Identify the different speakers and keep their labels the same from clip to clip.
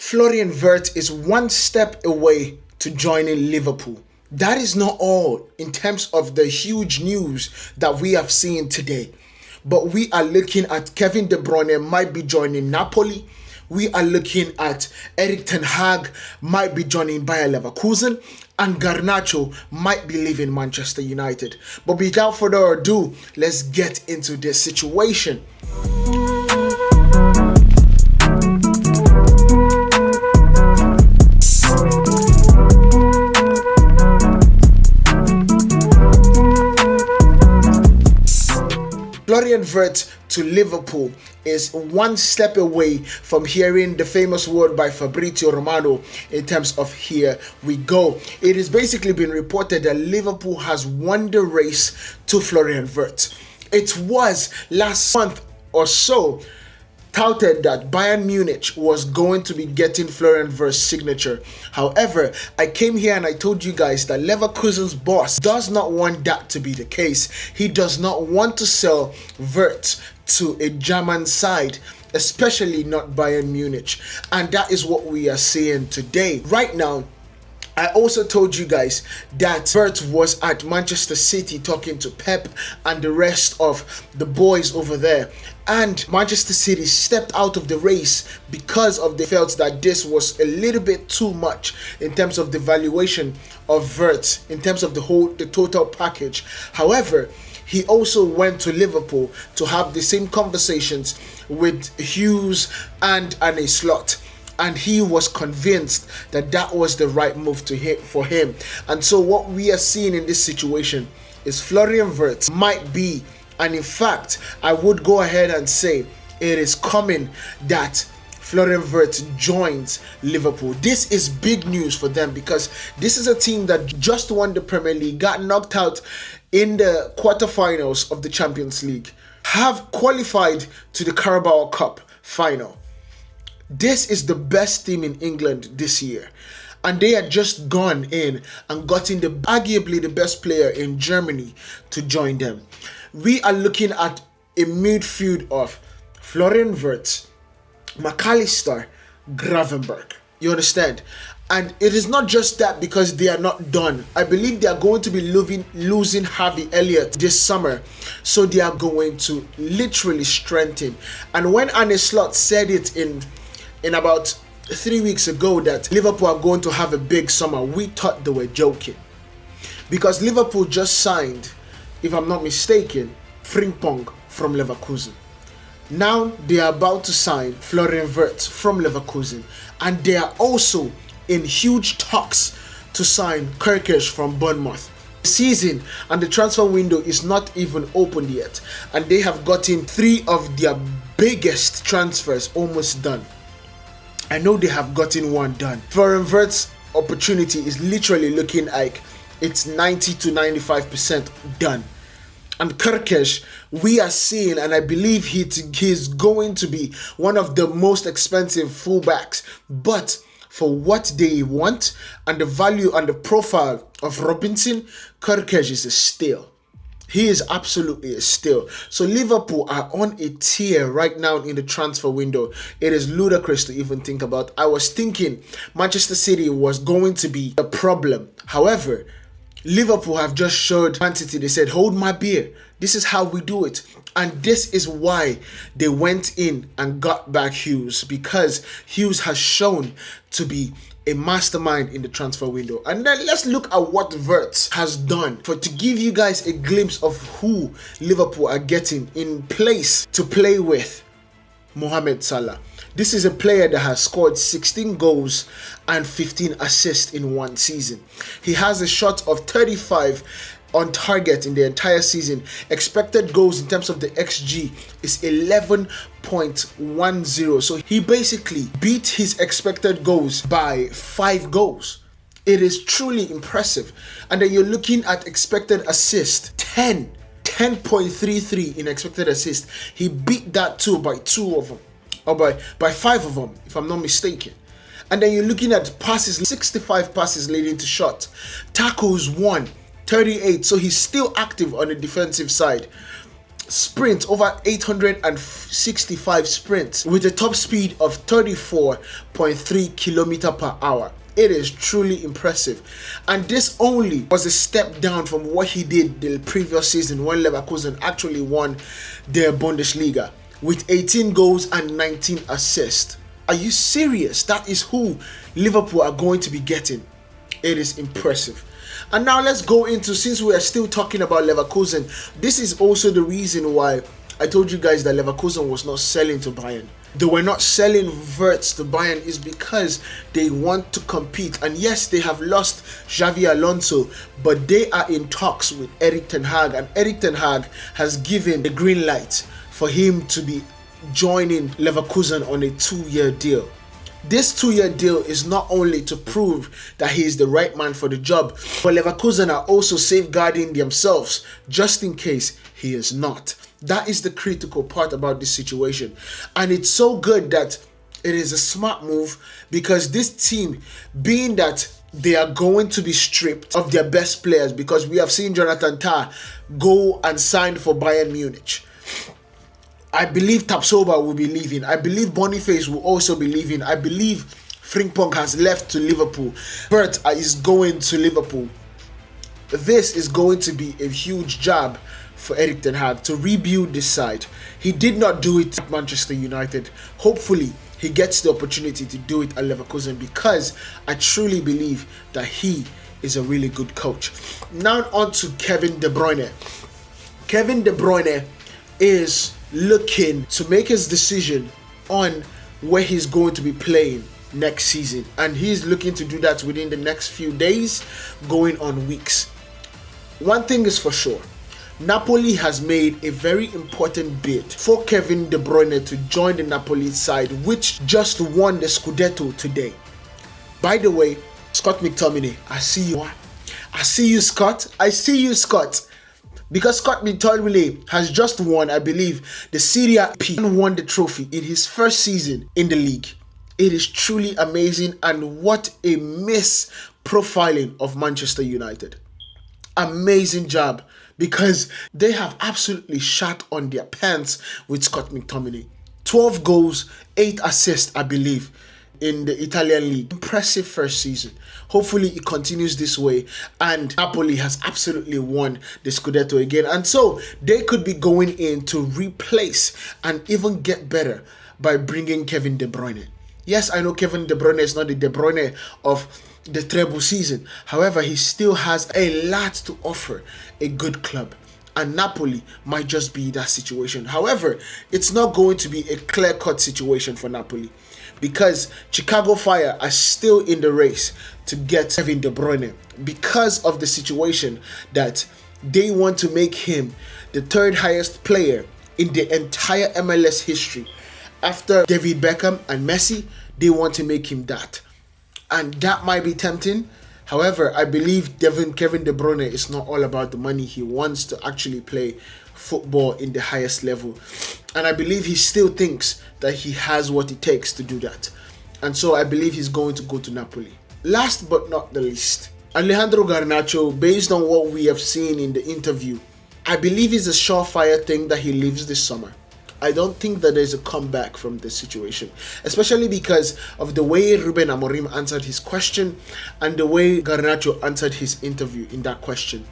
Speaker 1: Florian Wirtz is one step away to joining Liverpool. That is not all in terms of the huge news that we have seen today. But we are looking at Kevin De Bruyne might be joining Napoli. We are looking at Erik ten Hag might be joining Bayer Leverkusen. And Garnacho might be leaving Manchester United. But without further ado, let's get into this situation. Florian Wirtz to Liverpool is one step away from hearing the famous word by Fabrizio Romano in terms of here we go. It has basically been reported that Liverpool has won the race to Florian Wirtz. It was last month or so touted that Bayern Munich was going to be getting Florian Wirtz's signature. However, I came here and I told you guys that Leverkusen's boss does not want that to be the case. He does not want to sell Wirtz to a German side, especially not Bayern Munich. And that is what we are seeing today. Right now, I also told you guys that Wirtz was at Manchester City talking to Pep and the rest of the boys over there. And Manchester City stepped out of the race because they felt that this was a little bit too much in terms of the valuation of Wirtz, in terms of the total package. However, he also went to Liverpool to have the same conversations with Hughes and Arne Slot. And he was convinced that that was the right move for him. And so what we are seeing in this situation is Florian Wirtz might be, and in fact, I would go ahead and say it is coming that Florian Wirtz joins Liverpool. This is big news for them because this is a team that just won the Premier League, got knocked out in the quarterfinals of the Champions League, have qualified to the Carabao Cup final. This is the best team in England this year. And they had just gone in and gotten arguably the best player in Germany to join them. We are looking at a midfield of Florian Wirtz, Allister, Gravenberch. You understand? And it is not just that because they are not done. I believe they are going to be losing Harvey Elliott this summer. So they are going to literally strengthen. And when Arne Slot said it in about 3 weeks ago that Liverpool are going to have a big summer, we thought they were joking. Because Liverpool just signed, if I'm not mistaken, Frimpong from Leverkusen. Now they are about to sign Florian Wirtz from Leverkusen. And they are also in huge talks to sign Kirkish from Bournemouth. The season and the transfer window is not even opened yet. And they have gotten 3 of their biggest transfers almost done. I know they have gotten one done. Florian Wirtz's opportunity is literally looking like it's 90 to 95% done. And Kirkish, we are seeing, and I believe he's going to be one of the most expensive fullbacks. But for what they want and the value and the profile of Robinson, Kirkish is a steal. He is absolutely a steal. So Liverpool are on a tear right now in the transfer window. It is ludicrous to even think about. I was thinking Manchester City was going to be a problem. However, Liverpool have just showed Man City. They said, hold my beer. This is how we do it. And this is why they went in and got back Hughes. Because Hughes has shown to be a mastermind in the transfer window. And then let's look at what Wirtz has done to give you guys a glimpse of who Liverpool are getting in place to play with Mohamed Salah. This is a player that has scored 16 goals and 15 assists in one season. He has a shot of 35 on target in the entire season. Expected goals in terms of the XG is 11.10. So he basically beat his expected goals by 5 goals. It is truly impressive. And then you're looking at expected assist, 10.33 in expected assist. He beat that too by 2 of them, or by 5 of them, if I'm not mistaken. And then you're looking at passes, 65 passes leading to shot. Tackles 1, 38, so he's still active on the defensive side. sprint, over 865 sprints with a top speed of 34.3 kilometers per hour. It is truly impressive, and this only was a step down from what he did the previous season when Leverkusen actually won their Bundesliga with 18 goals and 19 assists. Are you serious? That is who Liverpool are going to be getting. It is impressive. And now let's go into, since we are still talking about Leverkusen, this is also the reason why I told you guys that Leverkusen was not selling to Bayern. They were not selling Wirtz to Bayern is because they want to compete. And yes, they have lost Xavi Alonso, but they are in talks with Erik ten Hag, and Erik ten Hag has given the green light for him to be joining Leverkusen on a 2-year deal. This 2-year deal is not only to prove that he is the right man for the job, but Leverkusen are also safeguarding themselves just in case he is not. That is the critical part about this situation. And it's so good that it is a smart move, because this team, being that they are going to be stripped of their best players, because we have seen Jonathan Tah go and sign for Bayern Munich. I believe Tapsoba will be leaving. I believe Boniface will also be leaving. I believe Frimpong has left to Liverpool. Bert is going to Liverpool. This is going to be a huge job for Erik ten Hag to rebuild this side. He did not do it at Manchester United. Hopefully, he gets the opportunity to do it at Leverkusen, because I truly believe that he is a really good coach. Now on to Kevin De Bruyne. Kevin De Bruyne is looking to make his decision on where he's going to be playing next season, and he's looking to do that within the next few days, going on weeks. One thing is for sure, Napoli has made a very important bid for Kevin De Bruyne to join the Napoli side, which just won the Scudetto today. By the way, Scott McTominay, I see you. I see you, Scott. I see you, Scott. Because Scott McTominay has just won, I believe, the Serie A and won the trophy in his first season in the league. It is truly amazing, and what a profiling of Manchester United. Amazing job, because they have absolutely shot on their pants with Scott McTominay. 12 goals, 8 assists, I believe, in the Italian league. Impressive first season. Hopefully it continues this way, and Napoli has absolutely won the Scudetto again, and so they could be going in to replace and even get better by bringing Kevin De Bruyne. Yes, I know Kevin De Bruyne is not the De Bruyne of the treble season. However, he still has a lot to offer a good club, and Napoli might just be that situation. However, it's not going to be a clear-cut situation for Napoli, because Chicago Fire are still in the race to get Kevin De Bruyne, because of the situation that they want to make him the 3rd highest player in the entire MLS history. After David Beckham and Messi, they want to make him that. And that might be tempting. However, I believe Kevin De Bruyne is not all about the money. He wants to actually play football in the highest level. And I believe he still thinks that he has what it takes to do that. And so I believe he's going to go to Napoli. Last but not the least, Alejandro Garnacho, based on what we have seen in the interview, I believe it's a surefire thing that he leaves this summer. I don't think that there's a comeback from this situation, especially because of the way Ruben Amorim answered his question and the way Garnacho answered his interview in that question.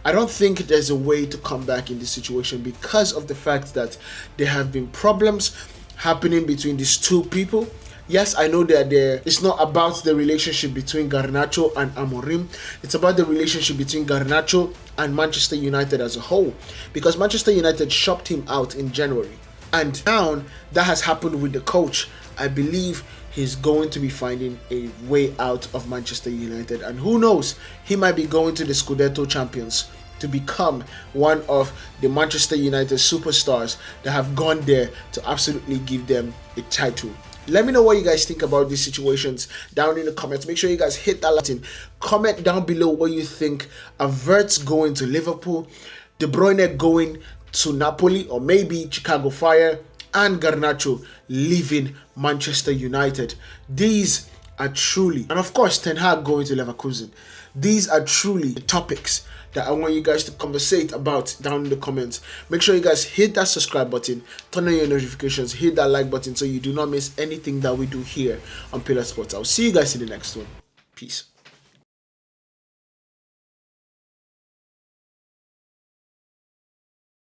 Speaker 1: I don't think there's a way to come back in this situation, because of the fact that there have been problems happening between these two people. Yes, I know that it's not about the relationship between Garnacho and Amorim. It's about the relationship between Garnacho and Manchester United as a whole, because Manchester United shopped him out in January. And now that has happened with the coach, I believe he's going to be finding a way out of Manchester United. And who knows, he might be going to the Scudetto champions to become one of the Manchester United superstars that have gone there to absolutely give them a title. Let me know what you guys think about these situations down in the comments. Make sure you guys hit that like button. Comment down below what you think of Wirtz going to Liverpool, De Bruyne going to Napoli or maybe Chicago Fire, and Garnacho leaving Manchester United. These are truly, and of course Ten Hag going to Leverkusen, these are truly the topics that I want you guys to conversate about down in the comments. Make sure you guys hit that subscribe button, turn on your notifications, hit that like button so you do not miss anything that we do here on Pillar Sports. I'll see you guys in the next one. Peace.